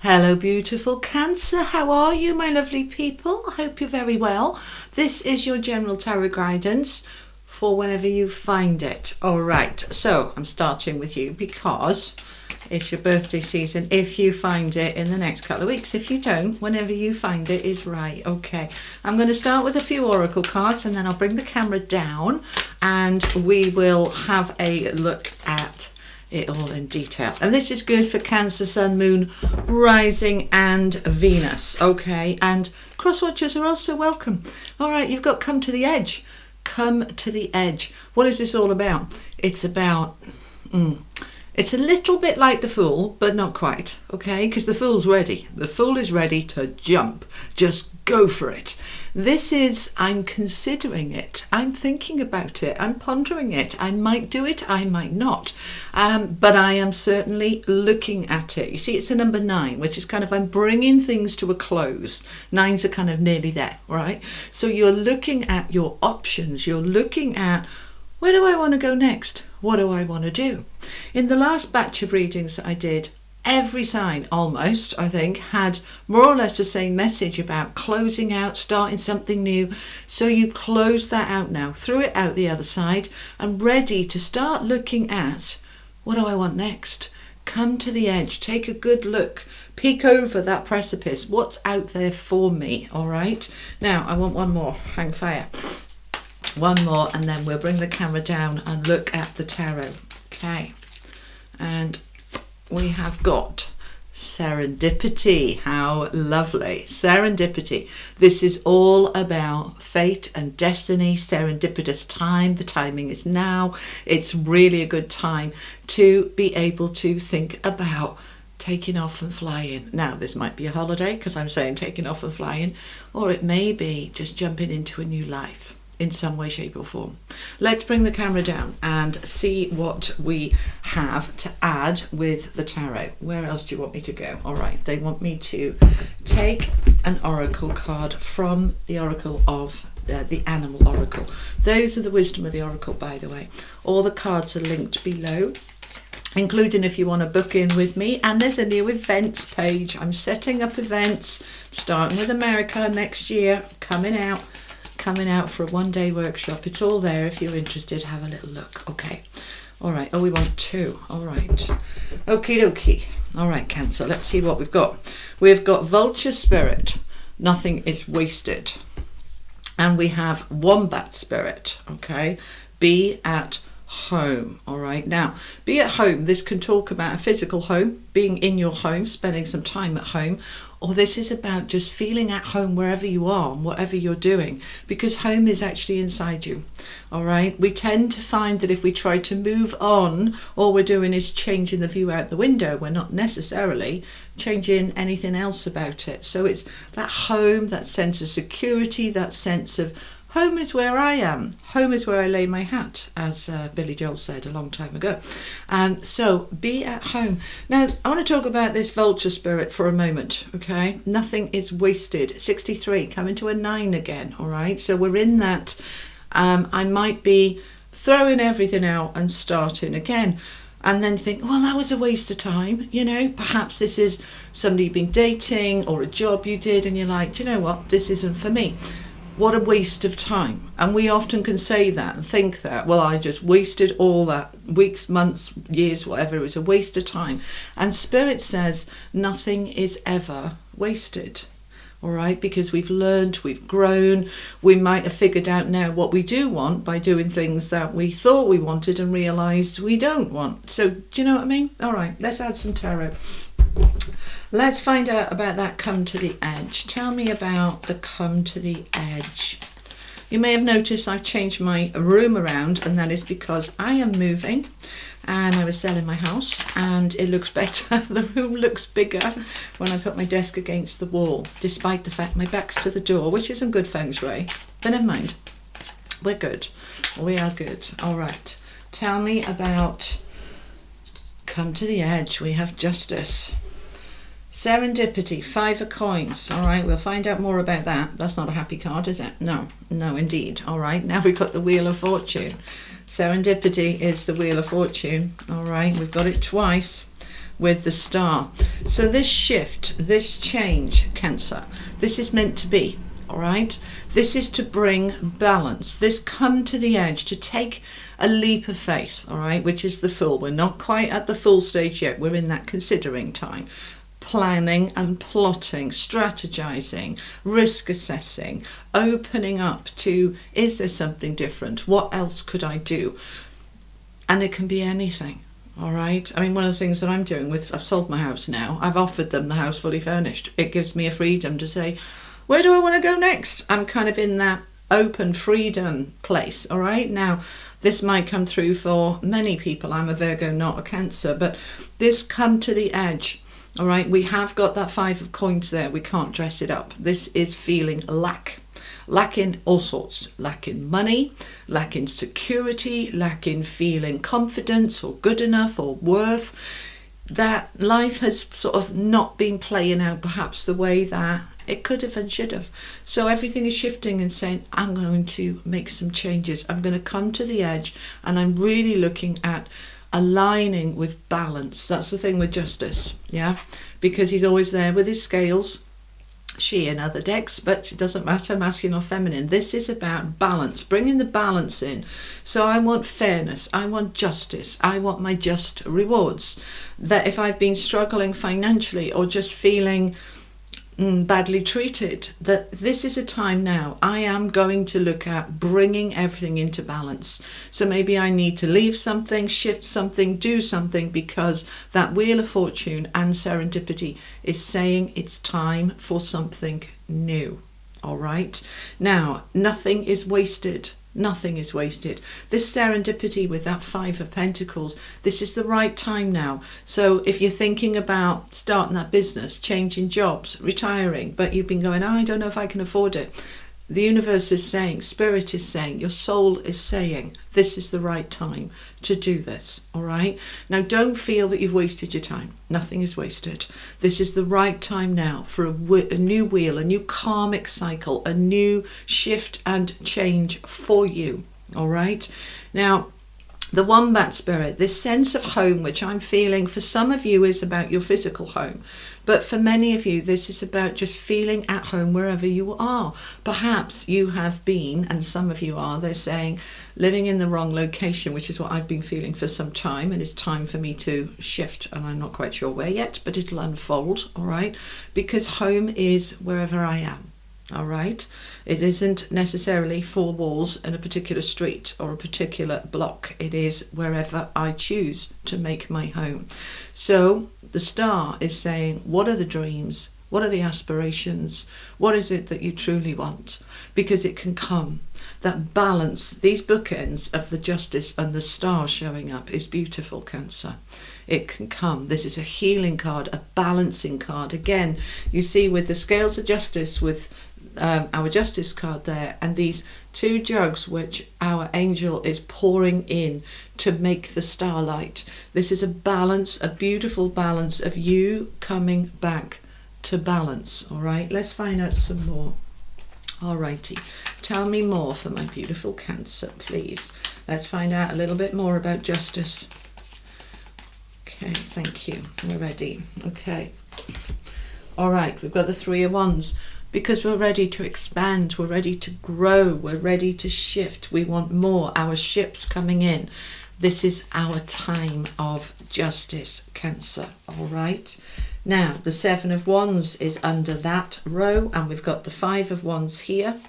Hello, beautiful Cancer. How are you, my lovely people? I hope you're very well. This is your general tarot guidance for whenever you find it. All right, so I'm starting with you because it's your birthday season. If you find it in the next couple of weeks, if you don't, whenever you find it is right. Okay, I'm going to start with a few oracle cards and then I'll bring the camera down and we will have a look at it all in detail. And this is good for Cancer, Sun, Moon, Rising and Venus. Okay, and cross watchers are also welcome. All right, you've got Come to the Edge. Come to the Edge. What is this all about? It's about it's a little bit like the Fool, but not quite, okay? Because the Fool's ready. The Fool is ready to jump. Just go for it. This is, I'm considering it. I'm thinking about it. I'm pondering it. I might do it. I might not. But I am certainly looking at it. You see, it's a number 9, which is kind of, I'm bringing things to a close. 9s are kind of nearly there, right? So you're looking at your options. You're looking at, where do I want to go next? What do I want to do? In the last batch of readings that I did, every sign almost, I think, had more or less the same message about closing out, starting something new. So you close that out now, threw it out the other side and ready to start looking at, what do I want next? Come to the edge, take a good look, peek over that precipice. What's out there for me? All right. Now I want one more, hang fire. One more and then we'll bring the camera down and look at the tarot. Okay, and we have got serendipity. How lovely. Serendipity. This is all about fate and destiny, serendipitous time. The timing is now. It's really a good time to be able to think about taking off and flying. Now this might be a holiday because I'm saying taking off and flying, or it may be just jumping into a new life in some way, shape or form. Let's bring the camera down and see what we have to add with the tarot. Where else do you want me to go? All right, they want me to take an oracle card from the oracle of the animal oracle. Those are the wisdom of the oracle, by the way. All the cards are linked below, including if you want to book in with me. And there's a new events page. I'm setting up events, starting with America next year, coming out for a one-day workshop. It's all there. If you're interested, have a little look. Okay, all right. Oh, we want 2. All right, okie dokie. All right, Cancer, let's see what we've got. We've got Vulture Spirit, nothing is wasted, and we have Wombat Spirit. Okay, be at home. All right, now be at home, this can talk about a physical home, being in your home, spending some time at home, or this is about just feeling at home wherever you are and whatever you're doing, because home is actually inside you. All right, we tend to find that if we try to move on, all we're doing is changing the view out the window. We're not necessarily changing anything else about it. So it's that home, that sense of security, that sense of home is where I am. Home is where I lay my hat, as Billy Joel said a long time ago. So be at home. Now, I want to talk about this Vulture Spirit for a moment, okay? Nothing is wasted. 63, coming to a 9 again, all right? So we're in that. I might be throwing everything out and starting again. And then think, well, that was a waste of time. You know, perhaps this is somebody you've been dating or a job you did and you're like, do you know what? This isn't for me. What a waste of time. And we often can say that and think that, well, I just wasted all that, weeks, months, years, whatever. It was a waste of time. And Spirit says nothing is ever wasted. All right, because we've learned, we've grown, we might have figured out now what we do want by doing things that we thought we wanted and realised we don't want. So do you know what I mean? All right, let's add some tarot. Let's find out about that come to the edge. Tell me about the come to the edge. You may have noticed I've changed my room around, and that is because I am moving and I was selling my house and it looks better. The room looks bigger when I put my desk against the wall, despite the fact my back's to the door, which isn't good feng shui. But never mind. We're good. We are good. All right. Tell me about come to the edge. We have justice. Serendipity, 5 of coins. All right, we'll find out more about that. That's not a happy card, is it? No, indeed. All right, now we've got the Wheel of Fortune. Serendipity is the Wheel of Fortune. All right, we've got it twice. with the star. So this shift, this change, Cancer, this is meant to be, all right? This is to bring balance. This come to the edge, to take a leap of faith, all right, which is the Fool. We're not quite at the Fool stage yet. We're in that considering time. Planning and plotting, strategizing, risk assessing, opening up to, is there something different? What else could I do? And it can be anything, all right? I mean, one of the things that I'm doing I've sold my house now. I've offered them the house fully furnished. It gives me a freedom to say, where do I want to go next? I'm kind of in that open freedom place, all right? Now, this might come through for many people. I'm a Virgo, not a Cancer, but this come to the edge. All right, we have got that 5 of coins there. We can't dress it up. This is feeling lacking all sorts, lacking money, lacking security, lacking feeling confidence or good enough or worth. That life has sort of not been playing out perhaps the way that it could have and should have. So everything is shifting and saying, I'm going to make some changes. I'm going to come to the edge, and I'm really looking at aligning with balance. That's the thing with Justice, yeah, because he's always there with his scales, she in other decks, but it doesn't matter, masculine or feminine. This is about balance, bringing the balance in. So I want fairness, I want justice, I want my just rewards. That if I've been struggling financially or just feeling badly treated, that this is a time now I am going to look at bringing everything into balance. So maybe I need to leave something, shift something, do something, because that Wheel of Fortune and serendipity is saying it's time for something new. All right, now nothing is wasted. Nothing is wasted. This serendipity with that 5 of Pentacles, this is the right time now. So if you're thinking about starting that business, changing jobs, retiring, but you've been going, I don't know if I can afford it. The universe is saying, spirit is saying, your soul is saying, this is the right time to do this, all right? Now, don't feel that you've wasted your time. Nothing is wasted. This is the right time now for a new wheel, a new karmic cycle, a new shift and change for you, all right? Now, the Wombat spirit, this sense of home, which I'm feeling for some of you is about your physical home. But for many of you, this is about just feeling at home wherever you are. Perhaps you have been, and some of you are, they're saying, living in the wrong location, which is what I've been feeling for some time. And it's time for me to shift. And I'm not quite sure where yet, but it'll unfold, all right? Because home is wherever I am. All right, it isn't necessarily 4 walls in a particular street or a particular block. It is wherever I choose to make my home. So the star is saying, what are the dreams? What are the aspirations? What is it that you truly want? Because it can come. That balance, these bookends of the Justice and the star showing up is beautiful, Cancer. It can come. This is a healing card, a balancing card. Again, you see with the scales of justice, with our Justice card there, and these 2 jugs which our angel is pouring in to make the starlight. This is a balance, a beautiful balance of you coming back to balance. All right, let's find out some more. All righty, tell me more for my beautiful Cancer, please. Let's find out a little bit more about Justice. Okay, thank you. We're ready. Okay. All right, we've got the 3 of Wands. Because we're ready to expand, we're ready to grow, we're ready to shift, we want more, our ship's coming in. This is our time of justice, Cancer, all right? Now, the 7 of Wands is under that row, and we've got the 5 of Wands here,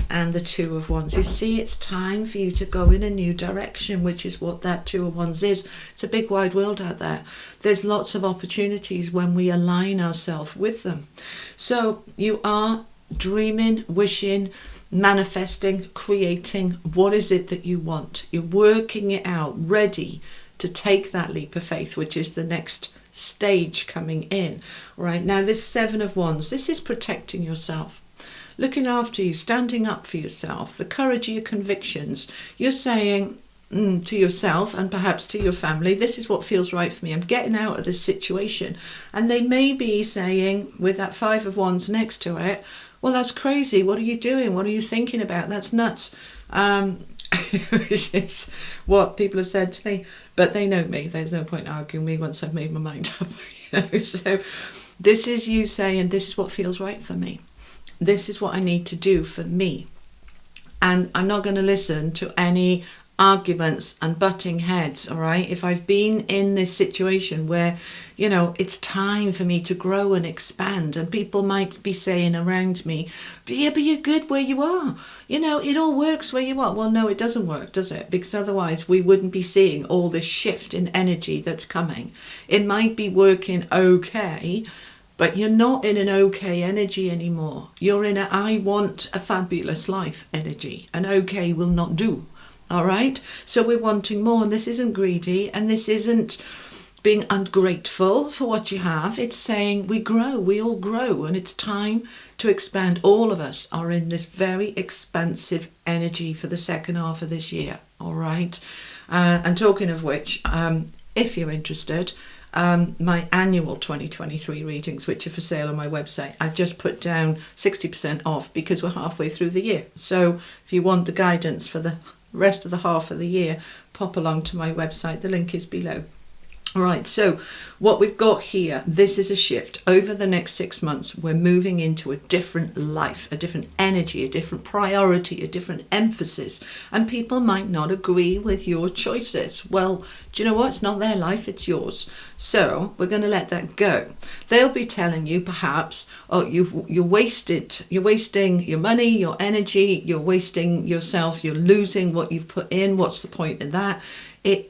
and the 2 of Wands. You see, it's time for you to go in a new direction, which is what that 2 of Wands is. It's a big wide world out there. There's lots of opportunities when we align ourselves with them. So you are dreaming, wishing, manifesting, creating. What is it that you want? You're working it out, ready to take that leap of faith, which is the next stage coming in. Right now, this 7 of Wands, this is protecting yourself, looking after you, standing up for yourself, the courage of your convictions. You're saying to yourself and perhaps to your family, this is what feels right for me. I'm getting out of this situation. And they may be saying, with that 5 of Wands next to it, well, that's crazy. What are you doing? What are you thinking about? That's nuts. which is what people have said to me. But they know me. There's no point arguing me once I've made my mind up. So this is you saying, this is what feels right for me. This is what I need to do for me. And I'm not going to listen to any arguments and butting heads, all right? If I've been in this situation where, it's time for me to grow and expand, and people might be saying around me, but you're good where you are. It all works where you are. Well, no, it doesn't work, does it? Because otherwise we wouldn't be seeing all this shift in energy that's coming. It might be working okay, but you're not in an okay energy anymore. You're in a I want a fabulous life energy. An okay will not do. All right? So we're wanting more, and this isn't greedy, and this isn't being ungrateful for what you have. It's saying we grow, we all grow, and it's time to expand. All of us are in this very expansive energy for the second half of this year. All right? And talking of which, if you're interested, my annual 2023 readings, which are for sale on my website, I've just put down 60% off because we're halfway through the year. So if you want the guidance for the rest of the half of the year, pop along to my website. The link is below. All right, so what we've got here, this is a shift. Over the next 6 months, we're moving into a different life, a different energy, a different priority, a different emphasis. And people might not agree with your choices. Well, do you know what? It's not their life, it's yours. So we're going to let that go. They'll be telling you perhaps, oh, you're wasting your money, your energy, you're wasting yourself, you're losing what you've put in. What's the point in that?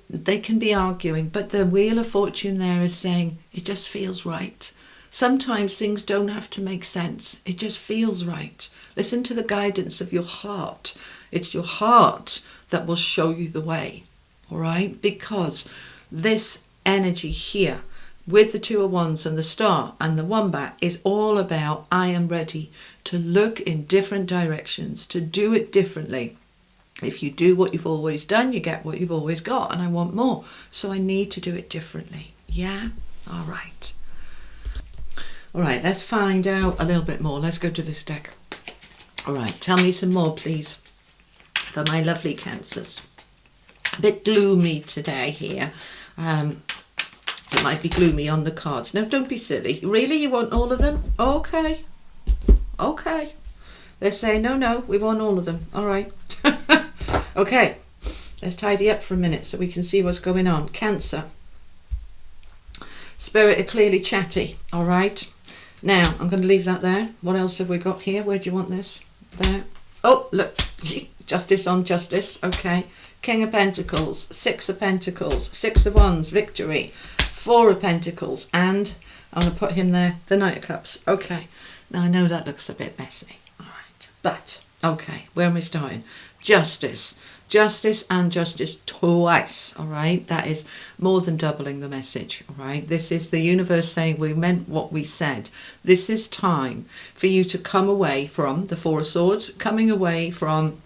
They can be arguing, but the Wheel of Fortune there is saying it just feels right. Sometimes things don't have to make sense. It just feels right. Listen to the guidance of your heart. It's your heart that will show you the way, all right? Because this energy here with the Two of Wands and the Star and the Wombat is all about I am ready to look in different directions, to do it differently. If you do what you've always done, you get what you've always got, and I want more. So I need to do it differently. Yeah? All right. All right, let's find out a little bit more. Let's go to this deck. All right, tell me some more, please, for my lovely Cancers. A bit gloomy today here. It might be gloomy on the cards. Now, don't be silly. Really? You want all of them? Okay. Okay. They're saying, no, we want all of them. All right. Okay, let's tidy up for a minute so we can see what's going on. Cancer. Spirit are clearly chatty, all right? Now, I'm going to leave that there. What else have we got here? Where do you want this? There. Oh, look. Justice on justice. Okay. King of Pentacles. Six of Pentacles. Six of Wands. Victory. Four of Pentacles. And I'm going to put him there. The Knight of Cups. Okay. Now, I know that looks a bit messy. All right. But, okay. Where am I starting? Justice. Justice and justice twice, all right? That is more than doubling the message, all right? This is the universe saying we meant what we said. This is time for you to come away from the Four of Swords, coming away from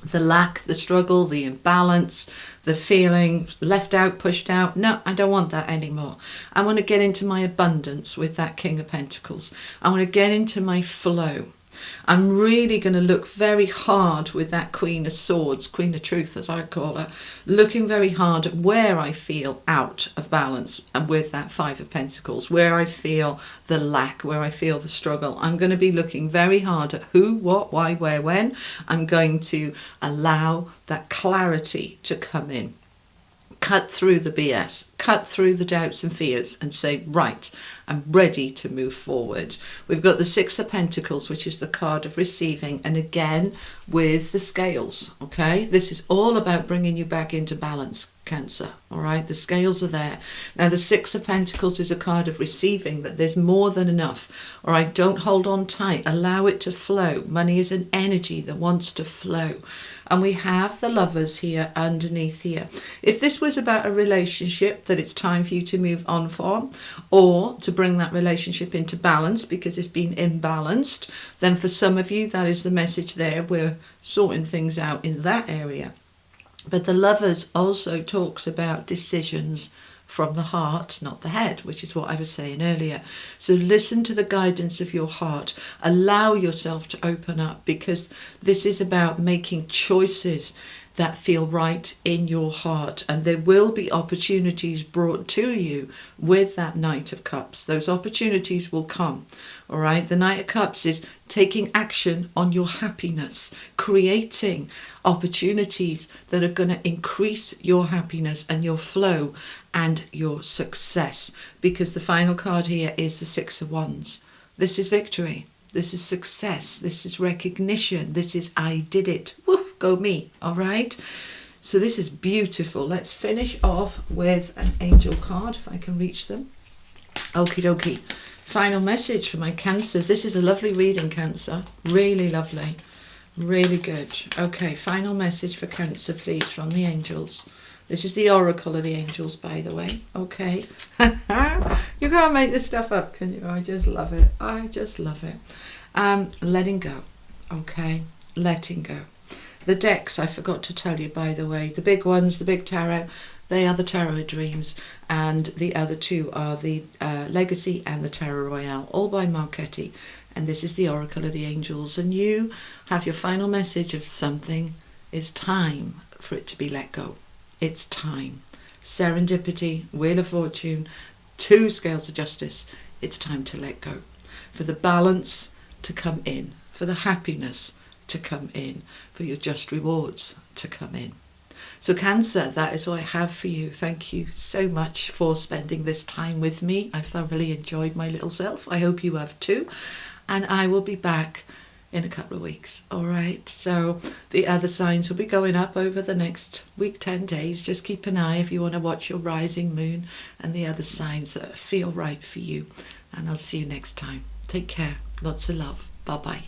the lack, the struggle, the imbalance, the feeling left out, pushed out. No, I don't want that anymore. I want to get into my abundance with that King of Pentacles. I want to get into my flow. I'm really going to look very hard with that Queen of Swords, Queen of Truth as I call her, looking very hard at where I feel out of balance, and with that Five of Pentacles, where I feel the lack, where I feel the struggle. I'm going to be looking very hard at who, what, why, where, when. I'm going to allow that clarity to come in. Cut through the BS, cut through the doubts and fears and say, right, I'm ready to move forward. We've got the Six of Pentacles, which is the card of receiving, and again with the scales, okay? This is all about bringing you back into balance, Cancer, all right? The scales are there. Now, the Six of Pentacles is a card of receiving, that there's more than enough, all right? Don't hold on tight. Allow it to flow. Money is an energy that wants to flow. And we have the Lovers here underneath here. If this was about a relationship that it's time for you to move on from, or to bring that relationship into balance because it's been imbalanced, then for some of you, that is the message there. We're sorting things out in that area. But the Lovers also talks about decisions from the heart, not the head, which is what I was saying earlier. So listen to the guidance of your heart. Allow yourself to open up, because this is about making choices that feel right in your heart, and there will be opportunities brought to you with that Knight of Cups. Those opportunities will come. All right, the Knight of Cups is taking action on your happiness, creating opportunities that are going to increase your happiness and your flow and your success, because the final card here is the Six of Wands. This is victory. This is success. This is recognition. This is I did it. Woof, go me. All right. So this is beautiful. Let's finish off with an angel card if I can reach them. Okie dokie. Final message for my Cancers. This is a lovely reading, Cancer. Really lovely. Really good. Okay, final message for Cancer, please, from the angels. This is the oracle of the angels, by the way. Okay. You can't make this stuff up, can you? I just love it. I just love it. Letting go. Okay. Letting go. The decks, I forgot to tell you, by the way. The big ones, the big tarot, they are the Tarot of Dreams. And the other two are the Legacy and the Tarot Royale, all by Marchetti. And this is the oracle of the angels. And you have your final message of something is time for it to be let go. It's time. Serendipity, Wheel of Fortune, 2 scales of justice. It's time to let go. For the balance to come in. For the happiness to come in. For your just rewards to come in. So Cancer, that is what I have for you. Thank you so much for spending this time with me. I've thoroughly enjoyed my little self. I hope you have too. And I will be back in a couple of weeks. All right, so the other signs will be going up over the next week, 10 days. Just keep an eye if you want to watch your rising moon and the other signs that feel right for you. And I'll see you next time. Take care. Lots of love. Bye bye.